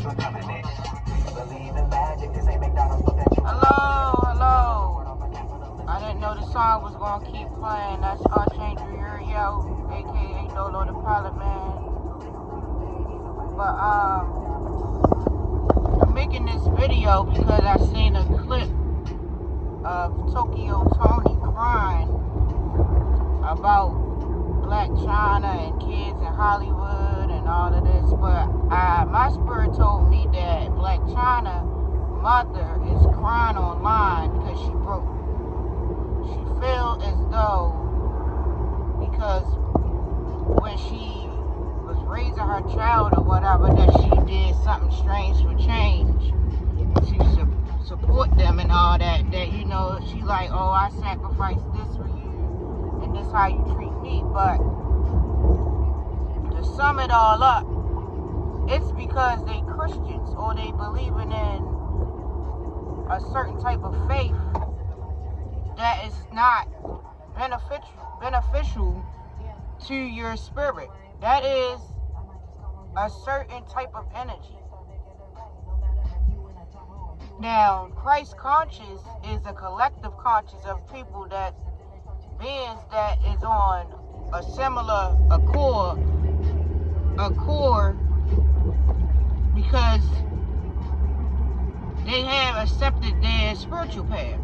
Hello. I didn't know the song was gonna keep playing. That's Archangel Uriel, aka Dolo the Pilot Man. But I'm making this video because I seen a clip of Tokyo Tony crying about Blac Chyna and kids in Hollywood and all of this. But my spirit told me that Blac Chyna mother is crying online because she broke. She feels as though because when she was raising her child or whatever, that she did something strange for change to support them and all that, you know, she like, oh, I sacrificed this for you and this how you treat me. But to sum it all up, it's because they Christians or they believing in a certain type of faith that is not beneficial to your spirit. That is a certain type of energy. Now, Christ conscious is a collective conscious of people that beings that is on a similar accord because they have accepted their spiritual path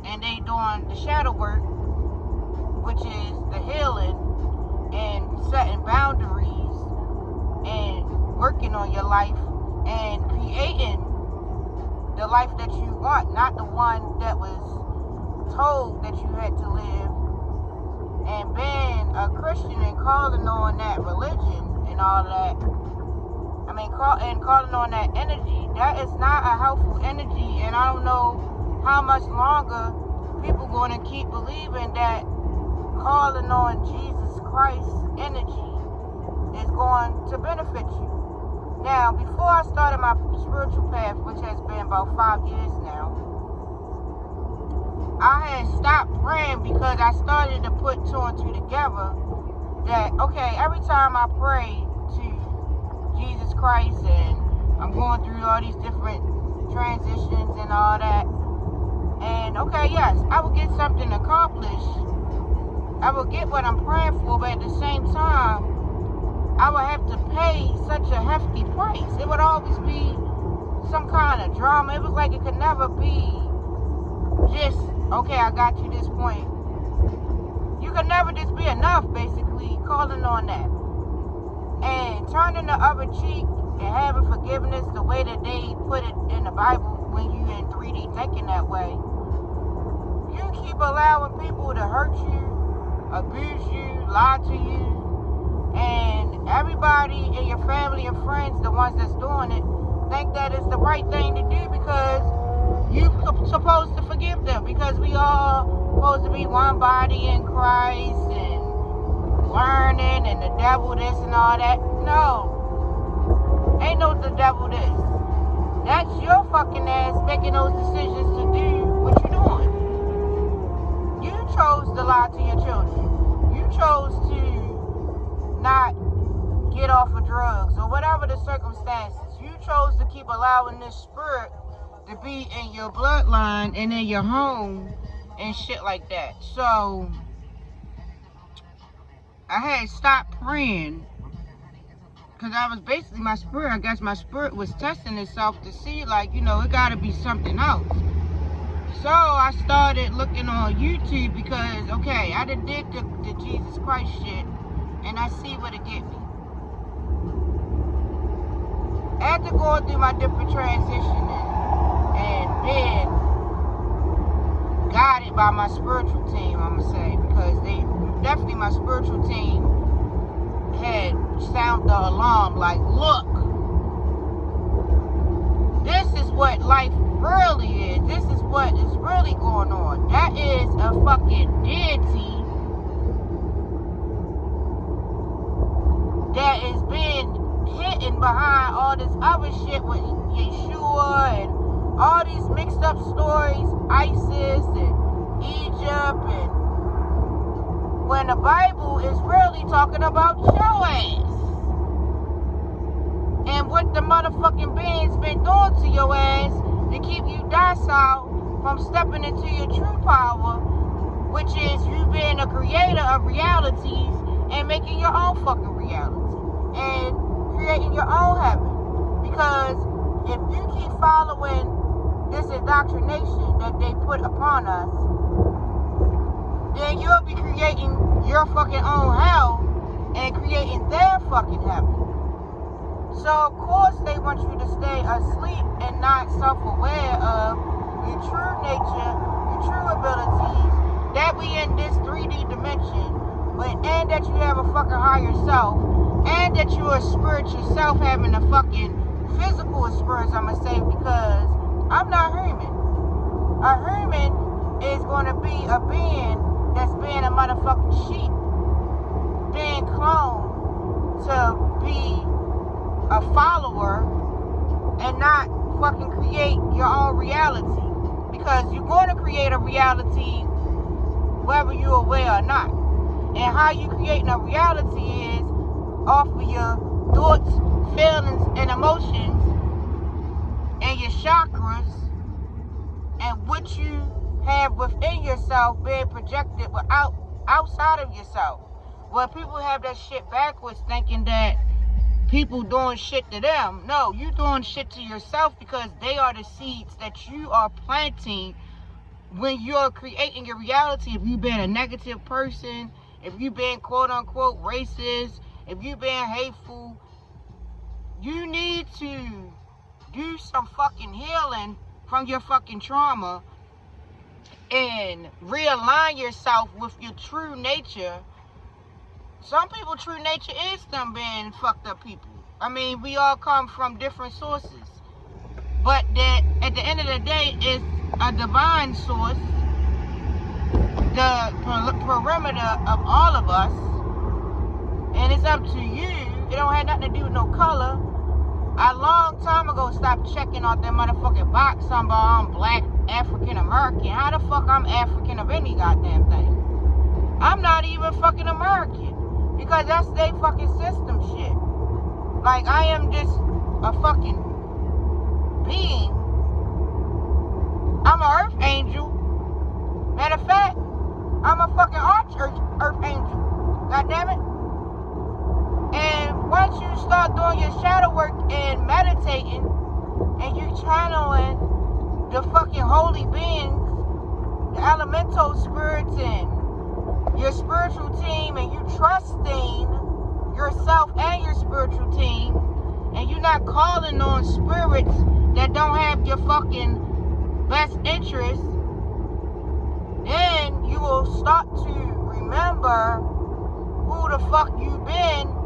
and they doing the shadow work, which is the healing and setting boundaries and working on your life and creating the life that you want, not the one that was told that you had to live. And being a Christian and calling on that religion and all that, calling on that energy, that is not a helpful energy. And I don't know how much longer people going to keep believing that calling on Jesus Christ's energy is going to benefit you. Now, before I started my spiritual path, which has been about 5 years now, I had stopped praying because I started to put two and two together that, okay, every time I pray to Jesus Christ and I'm going through all these different transitions and all that, and okay, yes, I will get something accomplished. I will get what I'm praying for, but at the same time, I would have to pay such a hefty price. It would always be some kind of drama. It was like it could never be just, okay, I got you this point. You could never just be enough, basically, calling on that. And turning the other cheek and having forgiveness the way that they put it in the Bible when you in 3D thinking that way. You keep allowing people to hurt you, abuse you, lie to you, and everybody in your family and friends, the ones that's doing it, think that it's the right thing to do because you're supposed to forgive them because we all supposed to be one body in Christ and learning and the devil this and all that. No. Ain't no the devil this. That's your fucking ass making those decisions to do what you're doing. You chose to lie to your children. You chose to not get off of drugs or whatever the circumstances. You chose to keep allowing this spirit to be in your bloodline and in your home and shit like that. So I had stopped praying because I was basically my spirit was testing itself to see, like, you know, it got to be something else. So I started looking on YouTube because, okay, I done did the Jesus Christ shit and I see what it get me. After going through my different transitioning and being guided by my spiritual team, I'm going to say, because definitely my spiritual team had sounded the alarm like, look, this is what life really is. This is what is really going on. That is a fucking deity that is being hidden behind all this other shit with Yeshua and all these mixed up stories, ISIS and Egypt, and when the Bible is really talking about your ass and what the motherfucking beings docile from stepping into your true power, which is you being a creator of realities and making your own fucking reality and creating your own heaven. Because if you keep following this indoctrination that they put upon us, then you'll be creating your fucking own hell and creating their fucking heaven. So of course they want you to stay asleep and not self-aware of your true nature, your true abilities, that we in this 3D dimension, and that you have a fucking higher self, and that you're a spirit yourself having a fucking physical experience, I'ma say, because I'm not human. A human is going to be a being that's being a motherfucking sheep, being cloned to be a follower and not fucking create your own reality. Because you're going to create a reality whether you're aware or not. And how you creating a reality is off of your thoughts, feelings, and emotions, and your chakras, and what you have within yourself being projected outside of yourself. Where people have that shit backwards, thinking that people doing shit to them. No, you doing shit to yourself, because they are the seeds that you are planting when you're creating your reality. If you've been a negative person, if you've been quote unquote racist, if you've been hateful, you need to do some fucking healing from your fucking trauma and realign yourself with your true nature. Some people true nature is them being fucked up people. I mean, we all come from different sources, but that at the end of the day is a divine source, the perimeter of all of us, and it's up to you. It don't have nothing to do with no color. I long time ago stopped checking out that motherfucking box talking about I'm black, African American. How the fuck I'm African of any goddamn thing? I'm not even fucking American, because that's their fucking system shit. Like, I am just a fucking being. I'm an earth angel. Matter of fact, I'm a fucking earth angel. God damn it. And once you start doing your shadow work and meditating, and you channeling the fucking holy beings, the elemental spirits, and your spiritual team, and you trusting yourself and your spiritual team, and you're not calling on spirits that don't have your fucking best interest, then you will start to remember who the fuck you been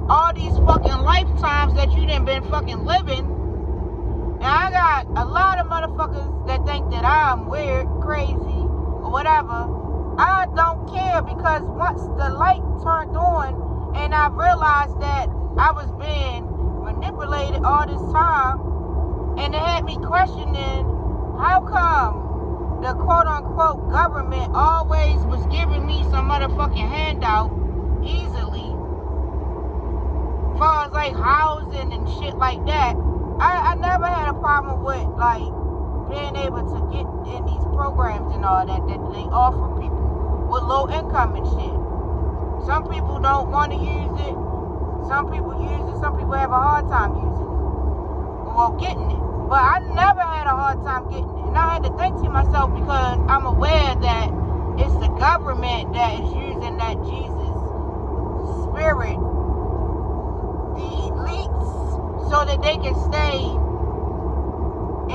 all these fucking lifetimes that you done been fucking living. And I got a lot of motherfuckers that think that I'm weird, crazy, or whatever. I don't care, because once the light turned on and I realized that I was being manipulated all this time, and it had me questioning, how come the quote-unquote government always was giving me some motherfucking handout easily, as far as like housing and shit like that. I never had a problem with like being able to get in these programs and all that they offer people with low income and shit. Some people don't want to use it. Some people use it. Some people have a hard time using it. Well, getting it. But I never had a hard time getting it. And I had to think to myself, because I'm aware that it's the government that is using that Jesus spirit, the elites, so that they can stay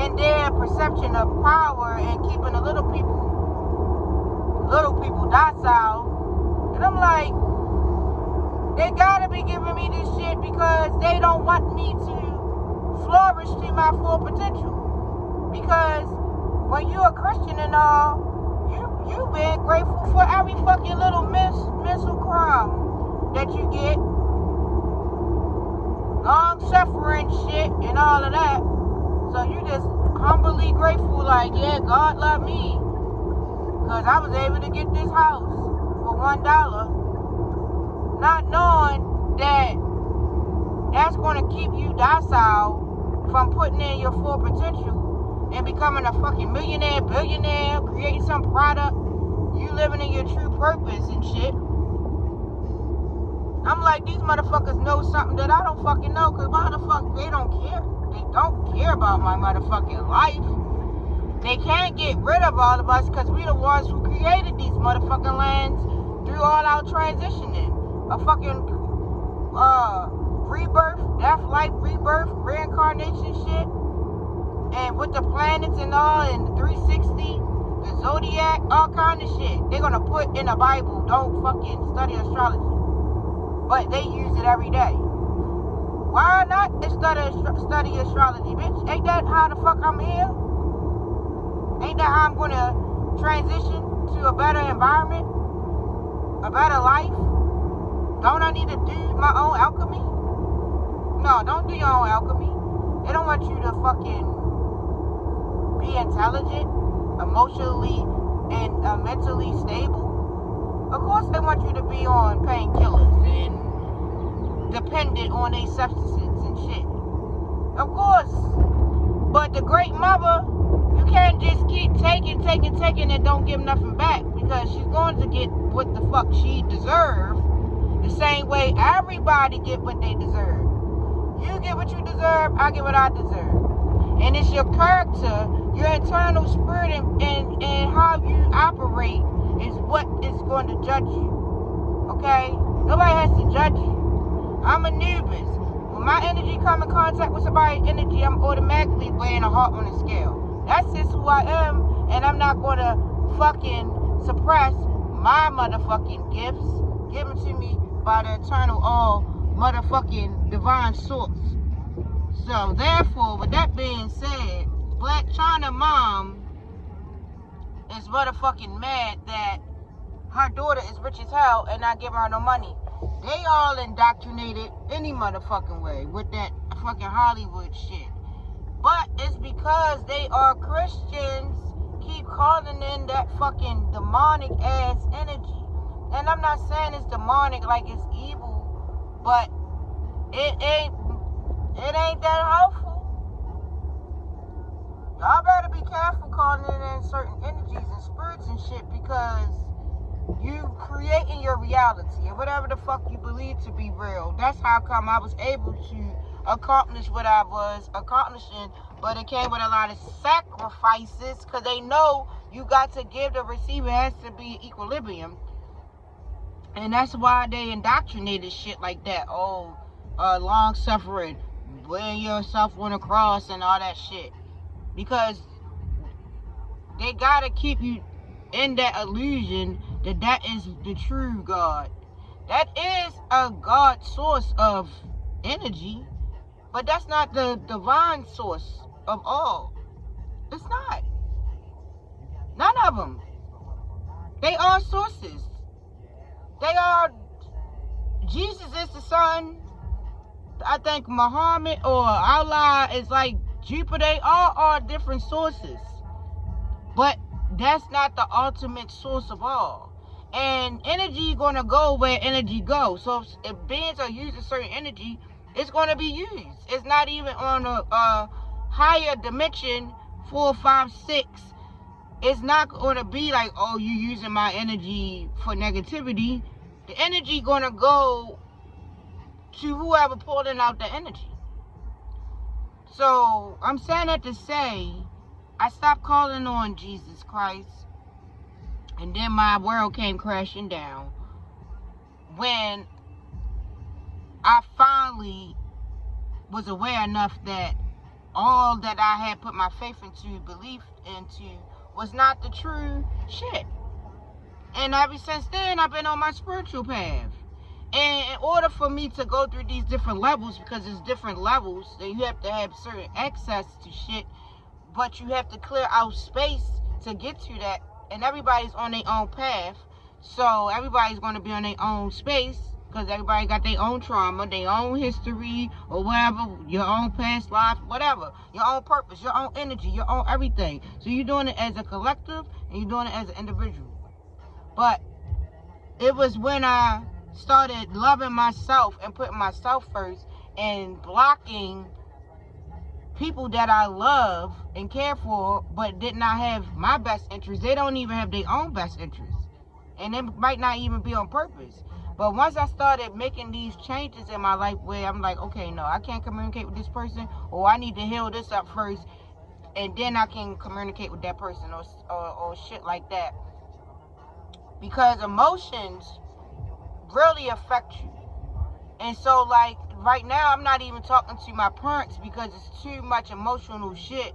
in their perception of power and keeping the little people docile. And I'm like, they gotta be giving me this shit because they don't want me to flourish to my full potential. Because when you're a Christian and all, you being grateful for every fucking little mental crime that you get, long suffering shit and all of that. So you just humbly grateful, like, yeah, God loved me, because I was able to get this house for $1, not knowing that that's going to keep you docile from putting in your full potential and becoming a fucking millionaire, billionaire, creating some product, you living in your true purpose and shit. I'm like, these motherfuckers know something that I don't fucking know, because why the fuck they don't care? They don't care about my motherfucking life. They can't get rid of all of us because we the ones who created these motherfucking lands through all our transitioning. A fucking rebirth, death, life, rebirth, reincarnation shit. And with the planets and all, and the 360, the zodiac, all kind of shit. They're gonna put in the Bible, don't fucking study astrology. But they use it every day. Why not study astrology, bitch? Ain't that how the fuck I'm here? Ain't that how I'm gonna transition to a better environment? A better life? Don't I need to do my own alchemy? No, don't do your own alchemy. They don't want you to fucking be intelligent, emotionally, and mentally stable. Of course they want you to be on painkillers and dependent on their substances and shit. Of course. But the great mother, you can't just keep taking and don't give nothing back, because she's going to get what the fuck she deserves. The same way everybody get what they deserve. You get what you deserve, I get what I deserve. And it's your character, your internal spirit, and how you operate is what is going to judge you. Okay? Nobody has to judge you. I'm Anubis. When my energy come in contact with somebody's energy, I'm automatically weighing a heart on a scale. That's just who I am, and I'm not going to fucking suppress my motherfucking gifts given to me by the eternal all motherfucking divine source. So therefore, with that being said, Blac Chyna mom is motherfucking mad that her daughter is rich as hell and not giving her no money. They all indoctrinated any motherfucking way with that fucking Hollywood shit. But it's because they are Christians, keep calling in that fucking demonic ass energy. And I'm not saying it's demonic like it's evil, but it ain't that helpful. Y'all better be careful calling in certain energies and spirits and shit, because you creating your reality and whatever the fuck you believe to be real. That's how come I was able to accomplish what I was accomplishing, but it came with a lot of sacrifices, because they know you got to give the receiver, has to be equilibrium. And that's why they indoctrinated shit like that. Oh, long suffering, wearing yourself on a cross and all that shit. Because they gotta keep you in that illusion that that is the true God. That is a God source of energy, but that's not the divine source of all. It's not. None of them. They are sources. They are. Jesus is the son. I think Muhammad or Allah is like Jupiter. They all are different sources. But that's not the ultimate source of all. And energy is going to go where energy goes. So if beings are using certain energy, it's going to be used. It's not even on a higher dimension, 4, 5, 6. It's not going to be like, oh, you using my energy for negativity. The energy going to go to whoever pulling out the energy. So I'm saying that to say, I stopped calling on Jesus Christ, and then my world came crashing down when I finally was aware enough that all that I had put my faith into, belief into, was not the true shit. And ever since then, I've been on my spiritual path. And in order for me to go through these different levels, because there's different levels, then you have to have certain access to shit, but you have to clear out space to get to that. And everybody's on their own path, so everybody's going to be on their own space, because everybody got their own trauma, their own history, or whatever, your own past life, whatever, your own purpose, your own energy, your own everything. So you're doing it as a collective, and you're doing it as an individual. But it was when I started loving myself and putting myself first and blocking people that I love and care for, but did not have my best interest. They don't even have their own best interest. And it might not even be on purpose. But once I started making these changes in my life where I'm like, okay, no, I can't communicate with this person, or I need to heal this up first, and then I can communicate with that person, or shit like that. Because emotions really affect you. And so, like, right now, I'm not even talking to my parents because it's too much emotional shit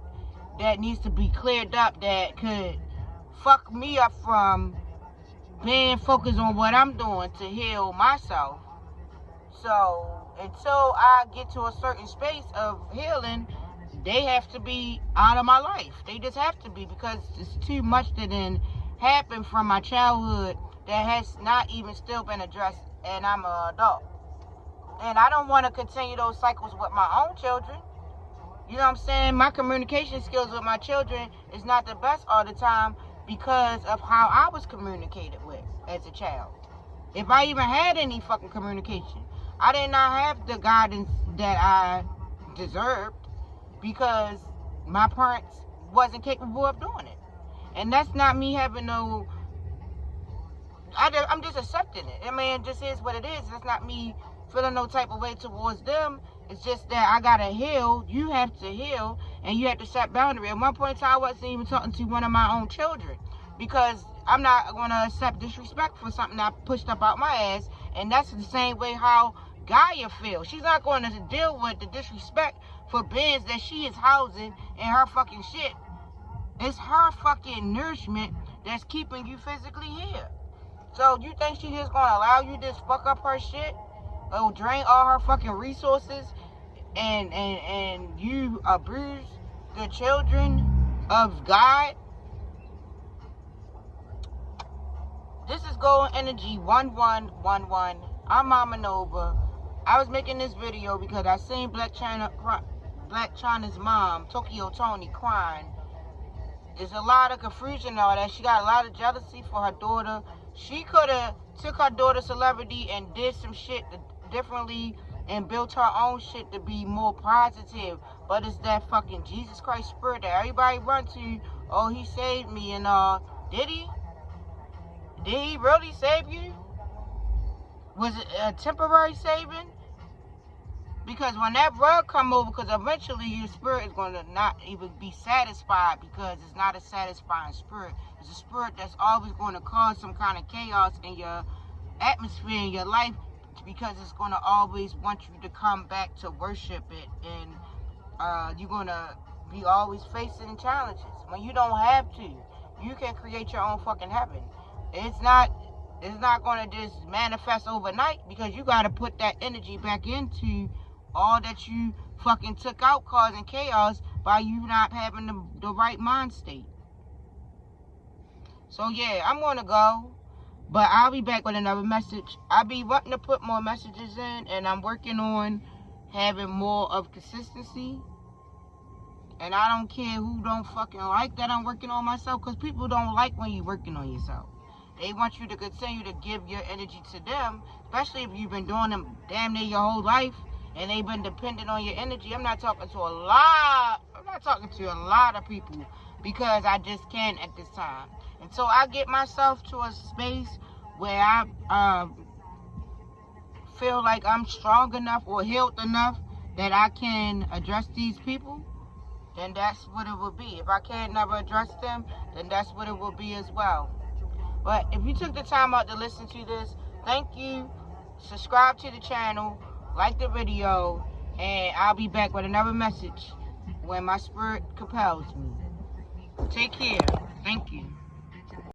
that needs to be cleared up that could fuck me up from being focused on what I'm doing to heal myself. So, until I get to a certain space of healing, they have to be out of my life. They just have to be, because it's too much that then happened from my childhood that has not even still been addressed, and I'm an adult. And I don't want to continue those cycles with my own children. You know what I'm saying? My communication skills with my children is not the best all the time because of how I was communicated with as a child. If I even had any fucking communication, I did not have the guidance that I deserved because my parents wasn't capable of doing it. And that's not me having no... I'm just accepting it. I mean, it just is what it is. It's not me feeling no type of way towards them. It's just that I gotta heal. You have to heal, and you have to set boundaries. At one point in time, I wasn't even talking to one of my own children because I'm not gonna accept disrespect for something I pushed up out my ass. And that's the same way how Gaia feels. She's not going to deal with the disrespect for beings that she is housing in her fucking shit. It's her fucking nourishment that's keeping you physically here. So you think she's just gonna allow you to just fuck up her shit? Or drain all her fucking resources and you abuse the children of God? This is Golden Energy 1111. I'm Mama Nova. I was making this video because I seen Black China's mom, Tokyo Toni, crying. There's a lot of confusion and all that. She got a lot of jealousy for her daughter. She could have took her daughter's celebrity and did some shit differently and built her own shit to be more positive. But it's that fucking Jesus Christ spirit that everybody run to. Oh, he saved me and did he? Did he really save you? Was it a temporary saving? Because when that rug come over, because eventually your spirit is going to not even be satisfied, because it's not a satisfying spirit. It's a spirit that's always going to cause some kind of chaos in your atmosphere, in your life, because it's going to always want you to come back to worship it. And you're going to be always facing challenges. When you don't have to, you can create your own fucking heaven. It's not going to just manifest overnight, because you got to put that energy back into all that you fucking took out, causing chaos by you not having the right mind state. So yeah, I'm going to go, but I'll be back with another message. I'll be wanting to put more messages in, and I'm working on having more of consistency. And I don't care who don't fucking like that I'm working on myself, because people don't like when you're working on yourself. They want you to continue to give your energy to them, especially if you've been doing them damn near your whole life and they've been dependent on your energy. I'm not talking to a lot of people, because I just can't at this time. Until I get myself to a space where I feel like I'm strong enough or healed enough that I can address these people, then that's what it will be. If I can't never address them, then that's what it will be as well. But if you took the time out to listen to this, thank you. Subscribe to the channel, like the video, and I'll be back with another message when my spirit compels me. Take care. Thank you.